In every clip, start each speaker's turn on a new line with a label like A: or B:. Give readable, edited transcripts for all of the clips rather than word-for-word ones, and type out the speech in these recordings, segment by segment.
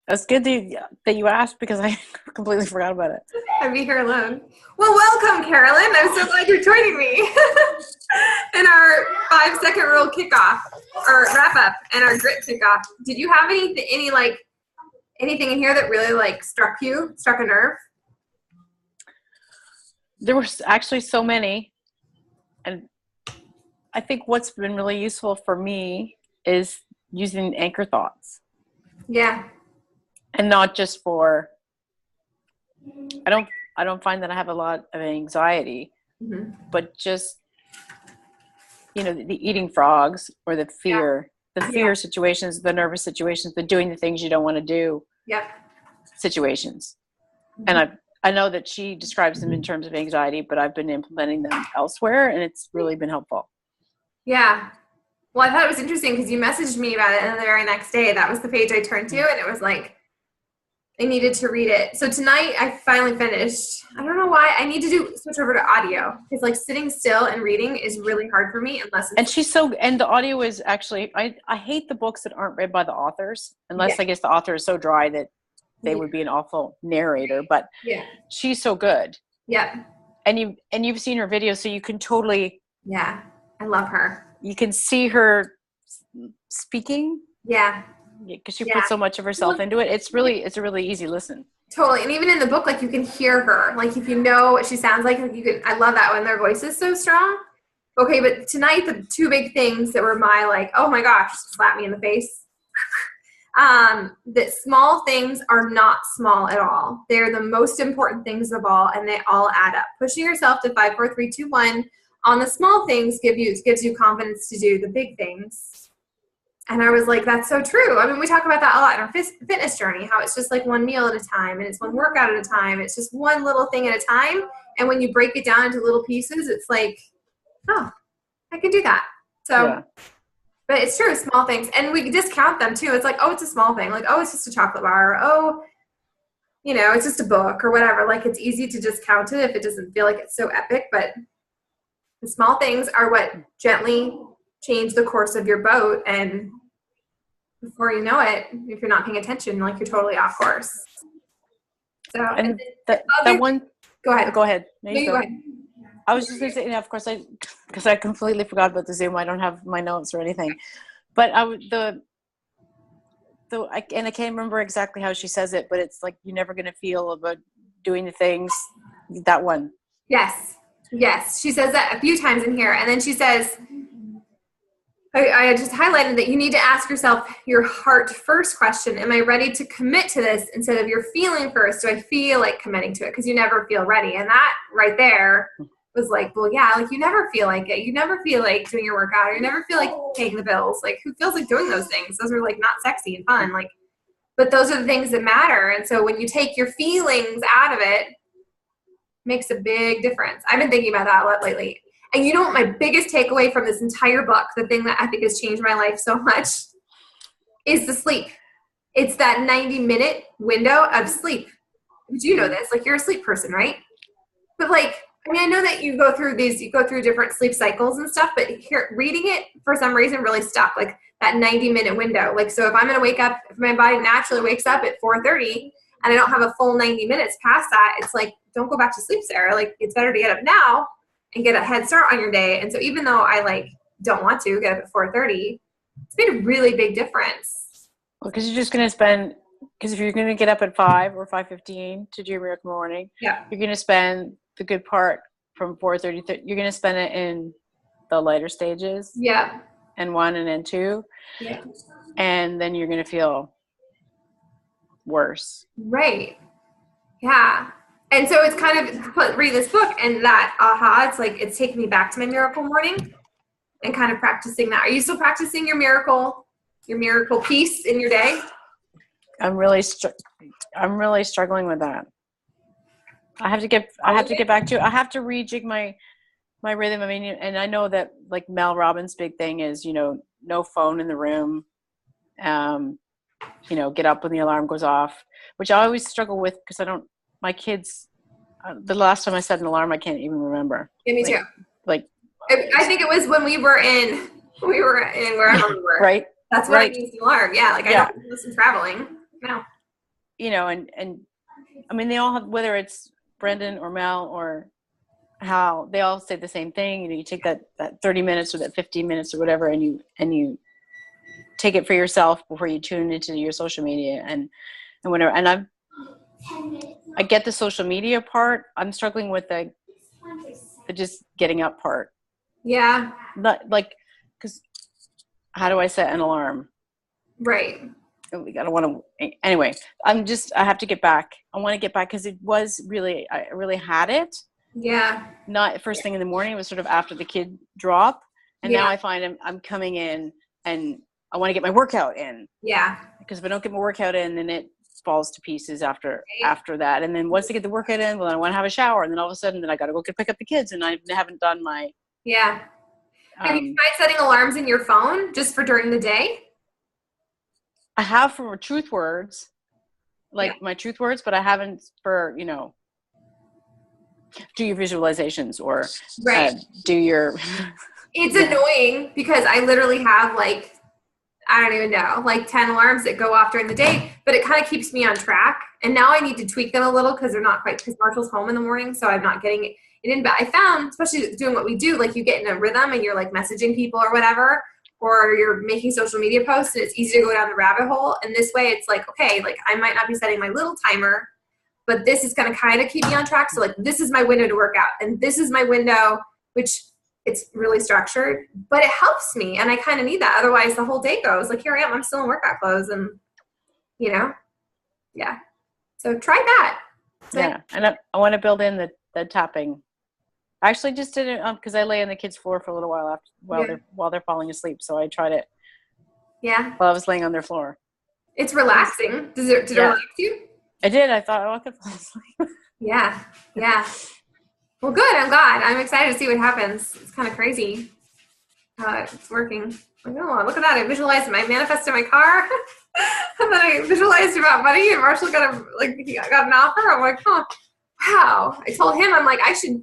A: That's good that you asked because I completely forgot about it.
B: I'd be here alone. Well, welcome, Carolyn. I'm so glad you're joining me in our 5-second rule kickoff or wrap up and our grit kickoff. Did you have anything in here that really struck a nerve?
A: There were actually so many, and I think what's been really useful for me is using anchor thoughts.
B: Yeah.
A: And not just for, I don't find that I have a lot of anxiety, but just, the eating frogs or the fear situations, the nervous situations, the doing the things you don't want to do situations. And I know that she describes them in terms of anxiety, but I've been implementing them elsewhere and it's really been helpful.
B: Yeah. Well, I thought it was interesting because you messaged me about it and the very next day, that was the page I turned to and it was like, I needed to read it. So tonight I finally finished. I don't know why. I need to switch over to audio. Because sitting still and reading is really hard for me unless it's...
A: And the audio is actually, I hate the books that aren't read by the authors, unless I guess the author is so dry that they would be an awful narrator, but she's so good.
B: Yeah.
A: And you've seen her videos, so you can totally...
B: Yeah. I love her.
A: You can see her speaking.
B: Yeah.
A: Because she puts so much of herself into it. It's a really easy listen.
B: Totally. And even in the book, you can hear her. If you know what she sounds like, I love that when their voice is so strong. Okay, but tonight, the two big things that were my, oh my gosh, slap me in the face. That small things are not small at all. They're the most important things of all, and they all add up. Pushing yourself to 5, 4, 3, 2, 1 on the small things gives you confidence to do the big things. And I was like, that's so true. I mean, we talk about that a lot in our fitness journey, how it's just one meal at a time, and it's one workout at a time. It's just one little thing at a time. And when you break it down into little pieces, it's like, oh, I can do that. So, But it's true, small things. And we discount them too. It's like, oh, it's a small thing. Oh, it's just a chocolate bar. Or, oh, it's just a book or whatever. It's easy to discount it if it doesn't feel like it's so epic. But the small things are what gently change the course of your boat, and before you know it, if you're not paying attention, you're totally off course. So,
A: and that one.
B: Go ahead.
A: Go ahead.
B: No, you go ahead.
A: I was just going to say, of course, because I completely forgot about the Zoom. I don't have my notes or anything, but and I can't remember exactly how she says it, but it's you're never going to feel about doing the things. That one.
B: Yes. She says that a few times in here, and then she says, I just highlighted that you need to ask yourself your heart first question. Am I ready to commit to this instead of your feeling first? Do I feel like committing to it? Because you never feel ready. And that right there was you never feel like it. You never feel like doing your workout, or you never feel like paying the bills. Who feels like doing those things? Those are not sexy and fun. But those are the things that matter. And so when you take your feelings out of it, makes a big difference. I've been thinking about that a lot lately. And my biggest takeaway from this entire book, the thing that I think has changed my life so much, is the sleep. It's that 90-minute window of sleep. Did you know this? You're a sleep person, right? But I know that you go through different sleep cycles and stuff, but here, reading it for some reason really stuck, that 90-minute window. So if I'm going to wake up, if my body naturally wakes up at 4:30 and I don't have a full 90 minutes past that, it's don't go back to sleep, Sarah. It's better to get up now and get a head start on your day. And so even though I don't want to get up at 4:30, it's made a really big difference.
A: Well, because you're just going to spend, because if you're going to get up at 5 or 5:15 to do your miracle morning, you're going to spend the good part from 4:30. You're going to spend it in the lighter stages.
B: Yeah.
A: And 1 and then 2.
B: Yeah.
A: And then you're going to feel worse.
B: Right. Yeah. And so it's kind of read this book and that aha, it's taking me back to my miracle morning and kind of practicing that. Are you still practicing your miracle piece in your day?
A: I'm really struggling with that. I have to get back to it. I have to rejig my rhythm. I mean, and I know that Mel Robbins' big thing is, no phone in the room. Get up when the alarm goes off, which I always struggle with because my kids, the last time I set an alarm, I can't even remember.
B: Yeah, me too. I think it was when we were in wherever we were.
A: Right.
B: That's when I used the alarm. Yeah. I don't listen traveling. No.
A: you know, and I mean, they all have, whether it's Brendan or Mel or Hal, they all say the same thing. You know, you take that 30 minutes or that 15 minutes or whatever, and you take it for yourself before you tune into your social media and whatever. And I get the social media part. I'm struggling with the just getting up part.
B: Yeah.
A: Not like, because how do I set an alarm?
B: Right.
A: I don't want to. Anyway, I have to get back. I want to get back because it was really, I really had it.
B: Yeah.
A: Not first thing in the morning. It was sort of after the kid drop. And now I find I'm coming in and I want to get my workout in.
B: Yeah.
A: Because if I don't get my workout in, then it falls to pieces after that. And then once I get the workout in, well, I want to have a shower. And then all of a sudden, then I got to go pick up the kids. And I haven't done my.
B: Yeah. Have you tried setting alarms in your phone just for during the day?
A: I have for truth words, my truth words, but I haven't for, you know, do your visualizations or do your.
B: It's annoying because I literally have I don't even know, 10 alarms that go off during the day, but it kind of keeps me on track. And now I need to tweak them a little because they're not quite, because Marshall's home in the morning, so I'm not getting it in. But I found, especially doing what we do, you get in a rhythm and you're messaging people or whatever, or you're making social media posts and it's easy to go down the rabbit hole. And this way it's okay, I might not be setting my little timer, but this is going to kind of keep me on track. So this is my window to work out and this is my window, which it's really structured, but it helps me. And I kind of need that. Otherwise the whole day goes here I am, I'm still in workout clothes and yeah. So try that.
A: And I want to build in the tapping. I actually just did it because I lay on the kids' floor for a little while while they're falling asleep. So I tried it.
B: Yeah.
A: While I was laying on their floor.
B: It's relaxing. Did it relax you?
A: I did. I thought, I could fall asleep.
B: Yeah. Well, good. I'm glad. I'm excited to see what happens. It's kind of crazy how it's working. Oh, look at that. I visualized it. I manifested my car. And then I visualized about money and Marshall got an offer. I'm wow. I told him, I should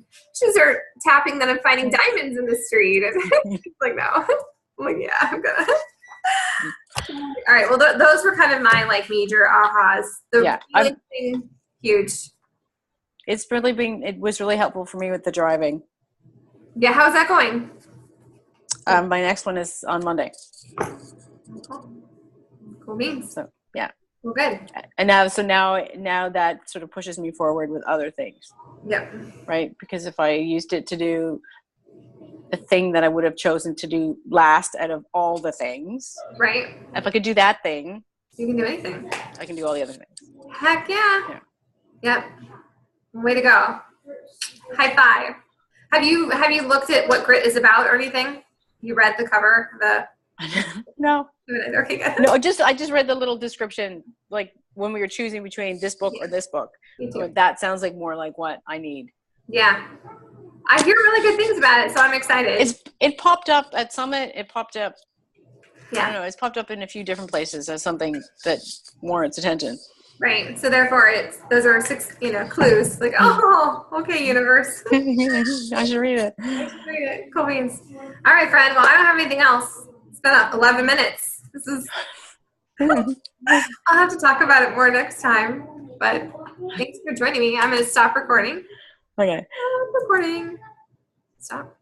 B: start tapping that I'm finding diamonds in the street. And he's no. I'm yeah, I'm gonna. All right. Well, those were kind of my major ahas. The thing, huge.
A: It was really helpful for me with the driving.
B: Yeah. How's that going?
A: My next one is on Monday.
B: Cool beans.
A: So yeah.
B: Well, good.
A: And now that sort of pushes me forward with other things.
B: Yep.
A: Right? Because if I used it to do the thing that I would have chosen to do last out of all the things.
B: Right.
A: If I could do that thing.
B: You can do anything.
A: I can do all the other things.
B: Heck yeah. Yep. Way to go. High five. Have you looked at what Grit is about or anything? You read the cover?
A: No.
B: Okay, good.
A: No, I just read the little description, when we were choosing between this book or this book. So that sounds more like what I need.
B: Yeah. I hear really good things about it, so I'm excited.
A: It popped up at Summit. It popped up.
B: Yeah.
A: I don't know. It's popped up in a few different places as something that warrants attention.
B: Right. So therefore, those are 6, clues. Oh, okay, universe.
A: I should read it.
B: Cool beans. All right, friend. Well, I don't have anything else. It's been 11 minutes. This is. I'll have to talk about it more next time. But thanks for joining me. I'm going to stop recording.
A: Okay.
B: Recording. Stop.